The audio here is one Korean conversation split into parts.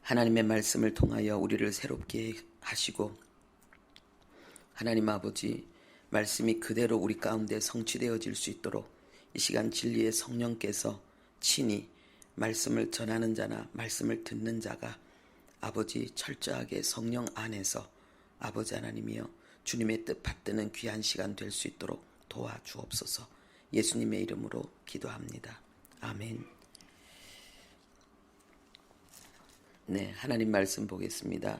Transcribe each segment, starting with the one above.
하나님의 말씀을 통하여 우리를 새롭게 하시고 하나님 아버지 말씀이 그대로 우리 가운데 성취되어질 수 있도록 이 시간 진리의 성령께서 친히 말씀을 전하는 자나 말씀을 듣는 자가 아버지 철저하게 성령 안에서 아버지 하나님이여 주님의 뜻 받드는 귀한 시간 될 수 있도록 도와주옵소서. 예수님의 이름으로 기도합니다. 아멘. 네, 하나님 말씀 보겠습니다.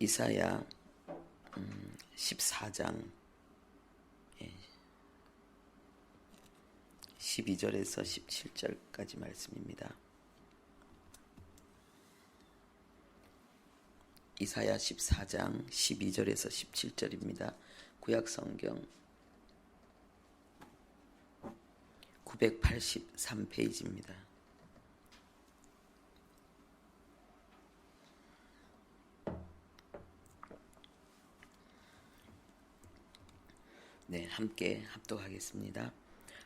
이사야 14장 12절에서 17절까지 말씀입니다. 이사야 14장 12절에서 17절입니다. 구약성경 983페이지입니다. 네, 함께 합독하겠습니다.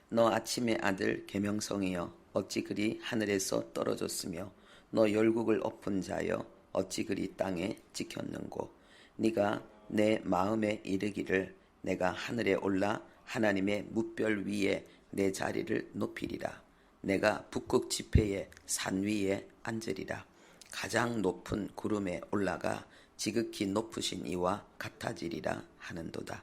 너 아침의 아들 계명성이여 어찌 그리 하늘에서 떨어졌으며 너 열국을 엎은 자여 어찌 그리 땅에 찍혔는고 네가 내 마음에 이르기를 내가 하늘에 올라 하나님의 뭇별 위에 내 자리를 높이리라. 내가 북극 지폐의 산 위에 앉으리라. 가장 높은 구름에 올라가 지극히 높으신 이와 같아지리라 하는도다.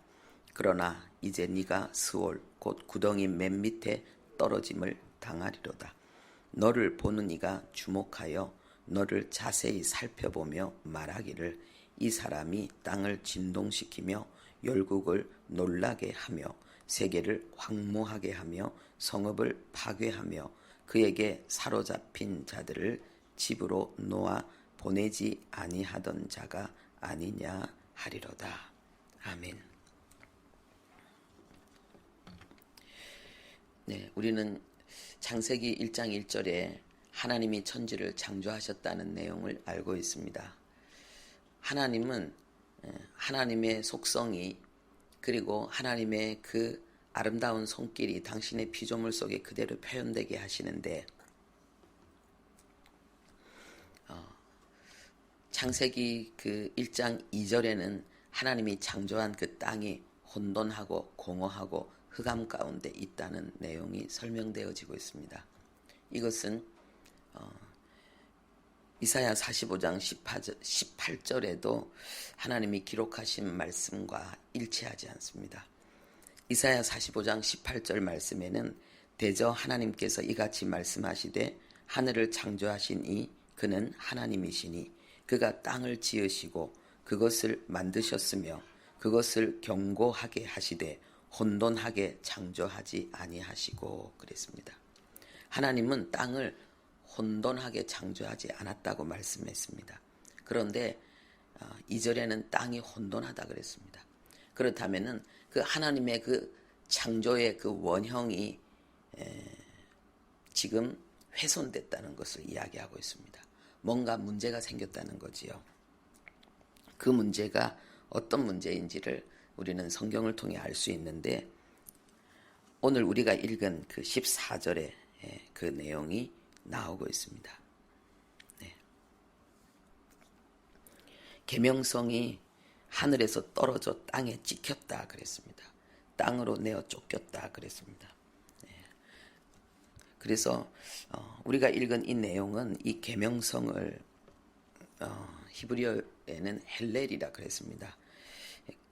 그러나 이제 네가 스올 곧 구덩이 맨 밑에 떨어짐을 당하리로다. 너를 보는 이가 주목하여 너를 자세히 살펴보며 말하기를 이 사람이 땅을 진동시키며 열국을 놀라게 하며 세계를 황무하게 하며 성읍을 파괴하며 그에게 사로잡힌 자들을 집으로 놓아 보내지 아니하던 자가 아니냐 하리로다. 아멘. 네, 우리는 창세기 1장 1절에 하나님이 천지를 창조하셨다는 내용을 알고 있습니다. 하나님은 하나님의 속성이 그리고 하나님의 그 아름다운 손길이 당신의 피조물 속에 그대로 표현되게 하시는데 창세기 그 1장 2절에는 하나님이 창조한 그 땅이 혼돈하고 공허하고 흑암 가운데 있다는 내용이 설명되어지고 있습니다. 이것은 이사야 45장 18절에도 하나님이 기록하신 말씀과 일치하지 않습니다. 이사야 45장 18절 말씀에는 대저 하나님께서 이같이 말씀하시되 하늘을 창조하신 이 그는 하나님이시니 그가 땅을 지으시고 그것을 만드셨으며 그것을 견고하게 하시되 혼돈하게 창조하지 아니하시고 그랬습니다. 하나님은 땅을 혼돈하게 창조하지 않았다고 말씀했습니다. 그런데 2절에는 땅이 혼돈하다 그랬습니다. 그렇다면은 그 하나님의 그 창조의 그 원형이 지금 훼손됐다는 것을 이야기하고 있습니다. 뭔가 문제가 생겼다는 거지요. 그 문제가 어떤 문제인지를 우리는 성경을 통해 알 수 있는데 오늘 우리가 읽은 그 14절에 그 내용이 나오고 있습니다. 네. 계명성이 하늘에서 떨어져 땅에 찍혔다 그랬습니다. 땅으로 내어 쫓겼다 그랬습니다. 네. 그래서 우리가 읽은 이 내용은 이 계명성을 히브리어에는 헬렐이라 그랬습니다.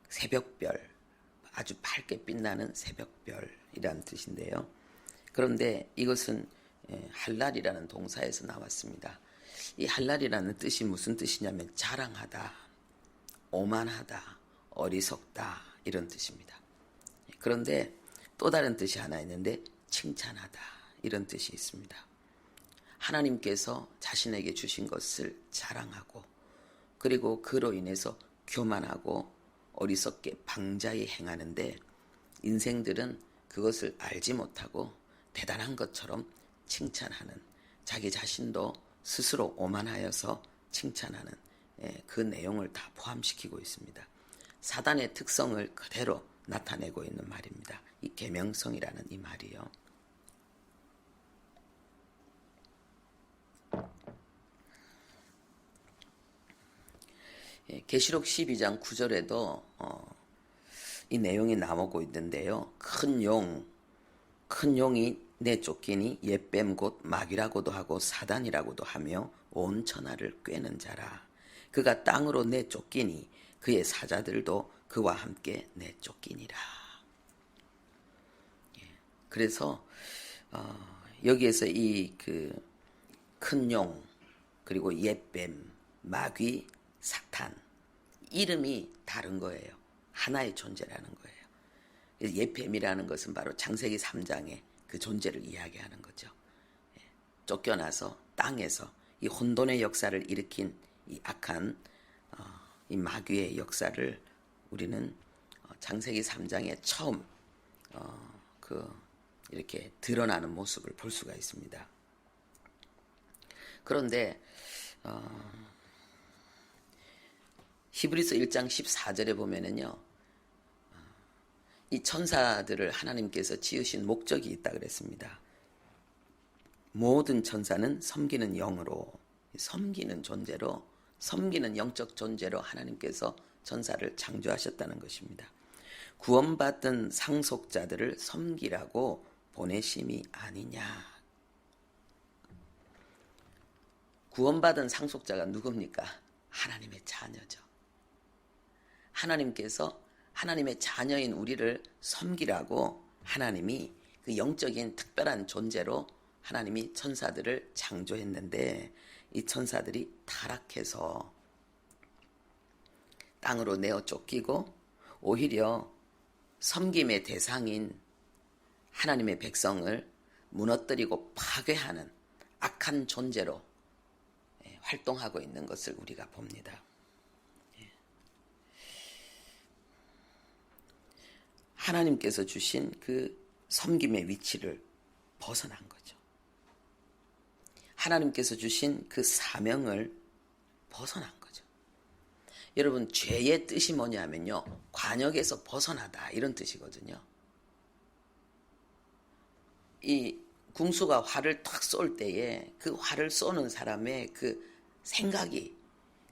새벽별, 아주 밝게 빛나는 새벽별이라는 뜻인데요. 그런데 이것은 할랄이라는 동사에서 나왔습니다. 이 할랄이라는 뜻이 무슨 뜻이냐면 자랑하다, 오만하다, 어리석다 이런 뜻입니다. 그런데 또 다른 뜻이 하나 있는데 칭찬하다 이런 뜻이 있습니다. 하나님께서 자신에게 주신 것을 자랑하고 그리고 그로 인해서 교만하고 어리석게 방자히 행하는데 인생들은 그것을 알지 못하고 대단한 것처럼 칭찬하는 자기 자신도 스스로 오만하여서 칭찬하는 그 내용을 다 포함시키고 있습니다. 사단의 특성을 그대로 나타내고 있는 말입니다. 이 계명성이라는 이 말이요. 계시록 12장 9절에도 이 내용이 나오고 있는데요. 큰 용이 내쫓기니 옛뱀 곧 마귀라고도 하고 사단이라고도 하며 온 천하를 꿰는 자라. 그가 땅으로 내쫓기니 그의 사자들도 그와 함께 내쫓기니라. 그래서 여기에서 이 그 큰 용 그리고 옛뱀 마귀 사탄 이름이 다른 거예요. 하나의 존재라는 거예요. 옛뱀이라는 것은 바로 창세기 3장의 그 존재를 이야기하는 거죠. 쫓겨나서 땅에서 이 혼돈의 역사를 일으킨 이 악한 이 마귀의 역사를 우리는 창세기 3장에 처음 이렇게 드러나는 모습을 볼 수가 있습니다. 그런데 히브리서 1장 14절에 보면은요, 이 천사들을 하나님께서 지으신 목적이 있다 그랬습니다. 모든 천사는 섬기는 영으로, 섬기는 존재로, 섬기는 영적 존재로 하나님께서 천사를 창조하셨다는 것입니다. 구원받은 상속자들을 섬기라고 보내심이 아니냐. 구원받은 상속자가 누굽니까? 하나님의 자녀죠. 하나님께서 하나님의 자녀인 우리를 섬기라고 하나님이 그 영적인 특별한 존재로 하나님이 천사들을 창조했는데 이 천사들이 타락해서 땅으로 내어 쫓기고 오히려 섬김의 대상인 하나님의 백성을 무너뜨리고 파괴하는 악한 존재로 활동하고 있는 것을 우리가 봅니다. 하나님께서 주신 그 섬김의 위치를 벗어난 거죠. 하나님께서 주신 그 사명을 벗어난 거죠. 여러분, 죄의 뜻이 뭐냐면요, 관역에서 벗어나다 이런 뜻이거든요. 이 궁수가 활을 탁 쏠 때에 그 활을 쏘는 사람의 그 생각이,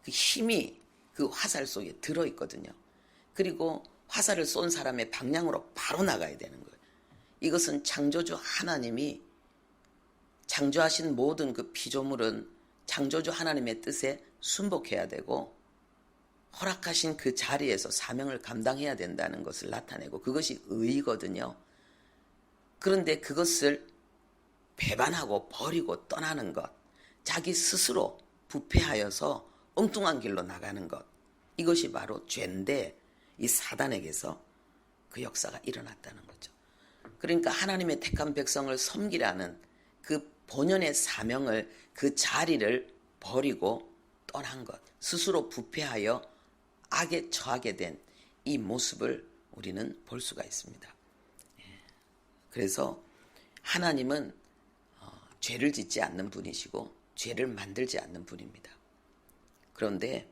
그 힘이 그 화살 속에 들어있거든요. 그리고 화살을 쏜 사람의 방향으로 바로 나가야 되는 거예요. 이것은 창조주 하나님이 창조하신 모든 그 피조물은 창조주 하나님의 뜻에 순복해야 되고 허락하신 그 자리에서 사명을 감당해야 된다는 것을 나타내고 그것이 의거든요. 그런데 그것을 배반하고 버리고 떠나는 것, 자기 스스로 부패하여서 엉뚱한 길로 나가는 것, 이것이 바로 죄인데 이 사단에게서 그 역사가 일어났다는 거죠. 그러니까 하나님의 택한 백성을 섬기라는 그 본연의 사명을, 그 자리를 버리고 떠난 것, 스스로 부패하여 악에 처하게 된 이 모습을 우리는 볼 수가 있습니다. 그래서 하나님은 죄를 짓지 않는 분이시고 죄를 만들지 않는 분입니다. 그런데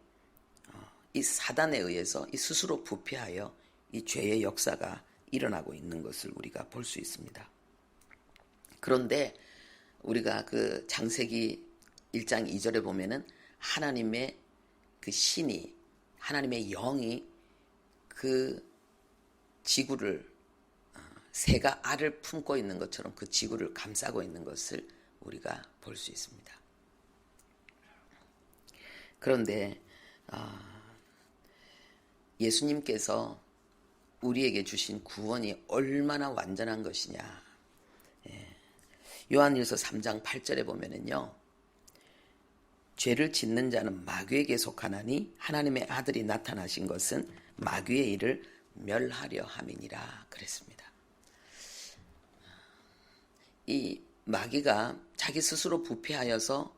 이 사단에 의해서 이 스스로 부패하여 이 죄의 역사가 일어나고 있는 것을 우리가 볼 수 있습니다. 그런데 우리가 그 창세기 1장 2절에 보면은 하나님의 그 신이, 하나님의 영이 그 지구를, 새가 알을 품고 있는 것처럼 그 지구를 감싸고 있는 것을 우리가 볼 수 있습니다. 그런데 예수님께서 우리에게 주신 구원이 얼마나 완전한 것이냐. 요한일서 3장 8절에 보면은요, 죄를 짓는 자는 마귀에게 속하나니 하나님의 아들이 나타나신 것은 마귀의 일을 멸하려 함이니라 그랬습니다. 이 마귀가 자기 스스로 부패하여서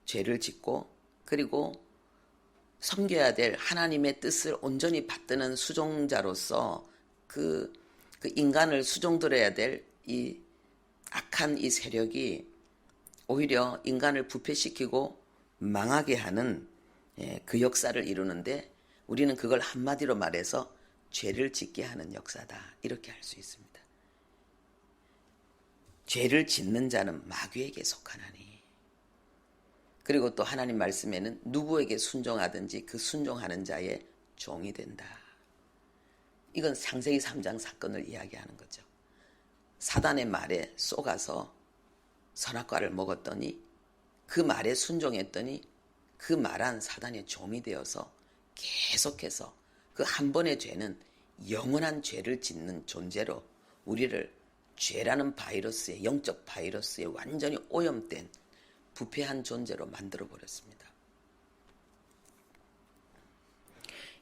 죄를 짓고 그리고 섬겨야 될 하나님의 뜻을 온전히 받드는 수종자로서 그 인간을 수종들어야 될 이 악한 이 세력이 오히려 인간을 부패시키고 망하게 하는 그 역사를 이루는데 우리는 그걸 한마디로 말해서 죄를 짓게 하는 역사다, 이렇게 할 수 있습니다. 죄를 짓는 자는 마귀에게 속하나니, 그리고 또 하나님 말씀에는 누구에게 순종하든지 그 순종하는 자의 종이 된다. 이건 창세기 3장 사건을 이야기하는 거죠. 사단의 말에 속아서 선악과를 먹었더니 그 말에 순종했더니 그 말한 사단의 종이 되어서 계속해서 그 한 번의 죄는 영원한 죄를 짓는 존재로 우리를 죄라는 바이러스에, 영적 바이러스에 완전히 오염된 부패한 존재로 만들어 버렸습니다.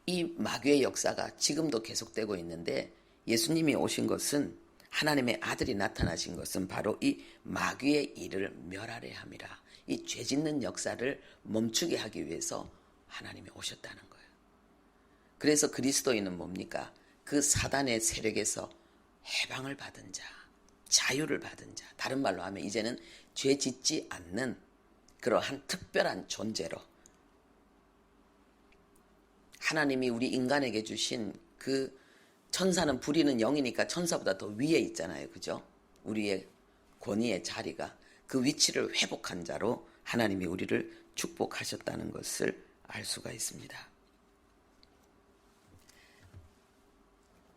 이 마귀의 역사가 지금도 계속되고 있는데 예수님이 오신 것은, 하나님의 아들이 나타나신 것은 바로 이 마귀의 일을 멸하려 함이라. 이 죄 짓는 역사를 멈추게 하기 위해서 하나님이 오셨다는 거예요. 그래서 그리스도인은 뭡니까? 그 사단의 세력에서 해방을 받은 자, 자유를 받은 자, 다른 말로 하면 이제는 죄 짓지 않는 그러한 특별한 존재로 하나님이 우리 인간에게 주신 그, 천사는 부리는 영이니까 천사보다 더 위에 있잖아요. 그죠? 우리의 권위의 자리가, 그 위치를 회복한 자로 하나님이 우리를 축복하셨다는 것을 알 수가 있습니다.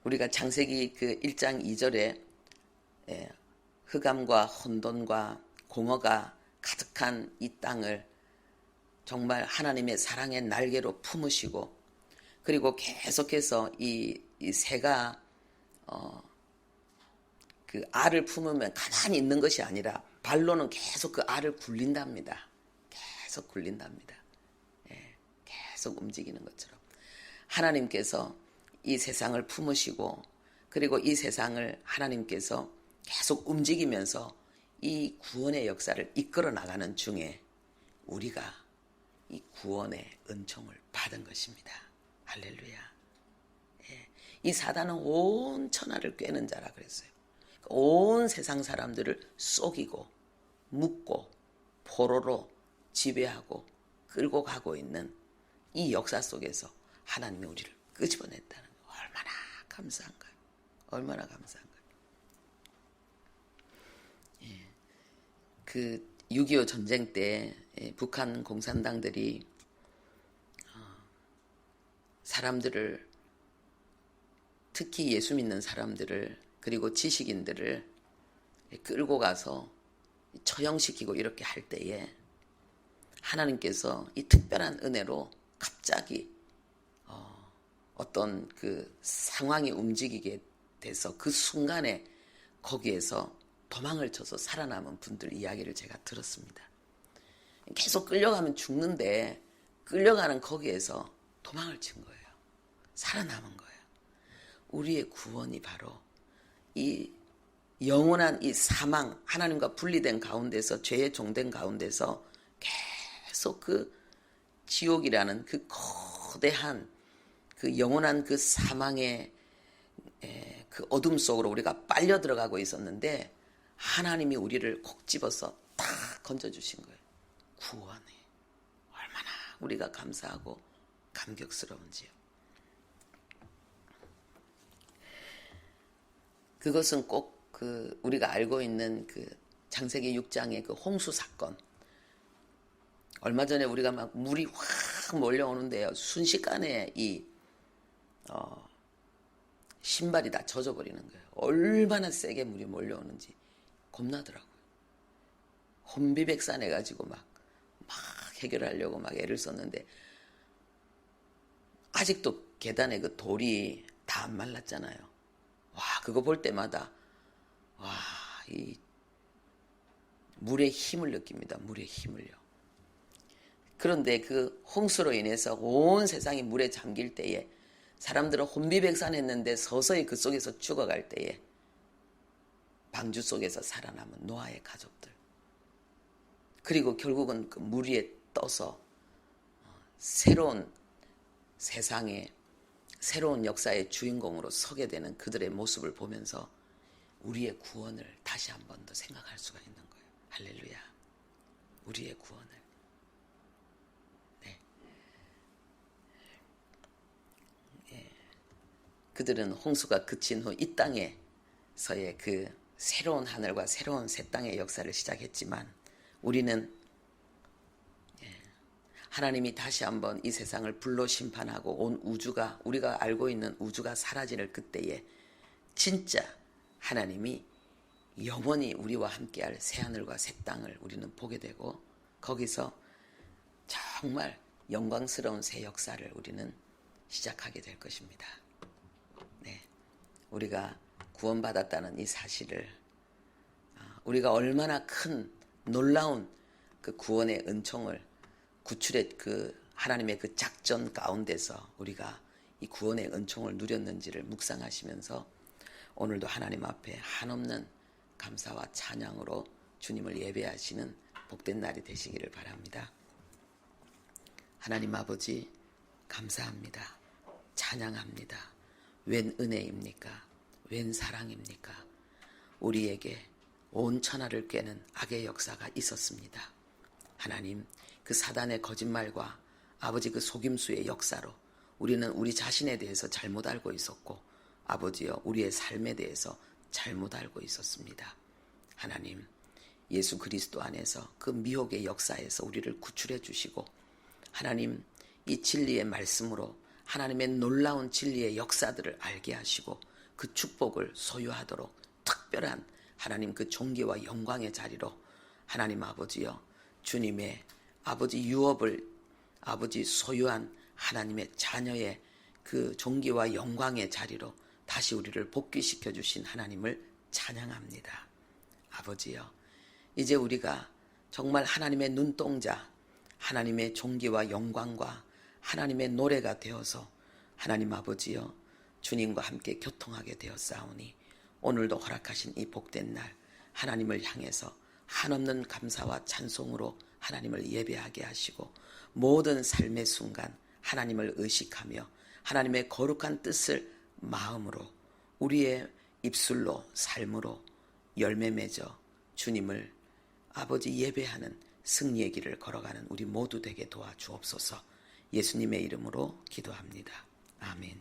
우리가 창세기 그 1장 2절에 흑암과 혼돈과 공허가 가득한 이 땅을 정말 하나님의 사랑의 날개로 품으시고, 그리고 계속해서 이 새가 그 알을 품으면 가만히 있는 것이 아니라 발로는 계속 그 알을 굴린답니다. 계속 굴린답니다. 계속 움직이는 것처럼 하나님께서 이 세상을 품으시고, 그리고 이 세상을 하나님께서 계속 움직이면서 이 구원의 역사를 이끌어 나가는 중에 우리가 이 구원의 은총을 받은 것입니다. 할렐루야. 이 사단은 온 천하를 꿰는 자라 그랬어요. 온 세상 사람들을 속이고 묶고 포로로 지배하고 끌고 가고 있는 이 역사 속에서 하나님이 우리를 끄집어냈다는 거예요. 얼마나 감사한가요? 얼마나 감사한가요? 그 6.25 전쟁 때 북한 공산당들이 사람들을, 특히 예수 믿는 사람들을, 그리고 지식인들을 끌고 가서 처형시키고 이렇게 할 때에 하나님께서 이 특별한 은혜로 갑자기 어떤 그 상황이 움직이게 돼서 그 순간에 거기에서 도망을 쳐서 살아남은 분들 이야기를 제가 들었습니다. 계속 끌려가면 죽는데 끌려가는 거기에서 도망을 친 거예요. 살아남은 거예요. 우리의 구원이 바로 이 영원한 이 사망, 하나님과 분리된 가운데서, 죄의 종된 가운데서 계속 그 지옥이라는 그 거대한 그 영원한 그 사망의 그 어둠 속으로 우리가 빨려 들어가고 있었는데 하나님이 우리를 콕 집어서 딱 건져주신 거예요. 구원에 얼마나 우리가 감사하고 감격스러운지요. 그것은 꼭 그 우리가 알고 있는 그 창세기 6장의 그 홍수 사건, 얼마 전에 우리가 막 물이 확 몰려오는데요, 순식간에 이 신발이 다 젖어버리는 거예요. 얼마나 세게 물이 몰려오는지 겁나더라고요. 혼비백산해가지고 막 해결하려고 막 애를 썼는데 아직도 계단에 그 돌이 다 안 말랐잖아요. 와, 그거 볼 때마다 이 물의 힘을 느낍니다. 물의 힘을요. 그런데 그 홍수로 인해서 온 세상이 물에 잠길 때에 사람들은 혼비백산했는데 서서히 그 속에서 죽어갈 때에 방주 속에서 살아남은 노아의 가족들, 그리고 결국은 그 물 위에 떠서 새로운 세상에, 새로운 역사의 주인공으로 서게 되는 그들의 모습을 보면서 우리의 구원을 다시 한 번 더 생각할 수가 있는 거예요. 할렐루야. 우리의 구원을. 네. 그들은 홍수가 그친 후 이 땅에서의 그 새로운 하늘과 새로운 새 땅의 역사를 시작했지만 우리는 하나님이 다시 한번 이 세상을 불로 심판하고 온 우주가, 우리가 알고 있는 우주가 사라지는 그때에 진짜 하나님이 영원히 우리와 함께할 새하늘과 새 땅을 우리는 보게 되고, 거기서 정말 영광스러운 새 역사를 우리는 시작하게 될 것입니다. 네, 우리가 구원받았다는 이 사실을, 우리가 얼마나 큰 놀라운 그 구원의 은총을, 구출의 그 하나님의 그 작전 가운데서 우리가 이 구원의 은총을 누렸는지를 묵상하시면서 오늘도 하나님 앞에 한없는 감사와 찬양으로 주님을 예배하시는 복된 날이 되시기를 바랍니다. 하나님 아버지, 감사합니다. 찬양합니다. 웬 은혜입니까? 웬 사랑입니까? 우리에게 온 천하를 꿰는 악의 역사가 있었습니다. 하나님, 그 사단의 거짓말과 아버지 그 속임수의 역사로 우리는 우리 자신에 대해서 잘못 알고 있었고, 아버지여, 우리의 삶에 대해서 잘못 알고 있었습니다. 하나님, 예수 그리스도 안에서 그 미혹의 역사에서 우리를 구출해 주시고, 하나님, 이 진리의 말씀으로 하나님의 놀라운 진리의 역사들을 알게 하시고 그 축복을 소유하도록 특별한 하나님 그 존귀와 영광의 자리로 하나님 아버지여, 주님의 아버지 유업을 아버지 소유한 하나님의 자녀의 그 존귀와 영광의 자리로 다시 우리를 복귀시켜 주신 하나님을 찬양합니다. 아버지여, 이제 우리가 정말 하나님의 눈동자, 하나님의 존귀와 영광과 하나님의 노래가 되어서 하나님 아버지여, 주님과 함께 교통하게 되었사오니 오늘도 허락하신 이 복된 날 하나님을 향해서 한없는 감사와 찬송으로 하나님을 예배하게 하시고, 모든 삶의 순간 하나님을 의식하며 하나님의 거룩한 뜻을 마음으로 우리의 입술로 삶으로 열매 맺어 주님을 아버지 예배하는 승리의 길을 걸어가는 우리 모두 되게 도와주옵소서. 예수님의 이름으로 기도합니다. 아멘.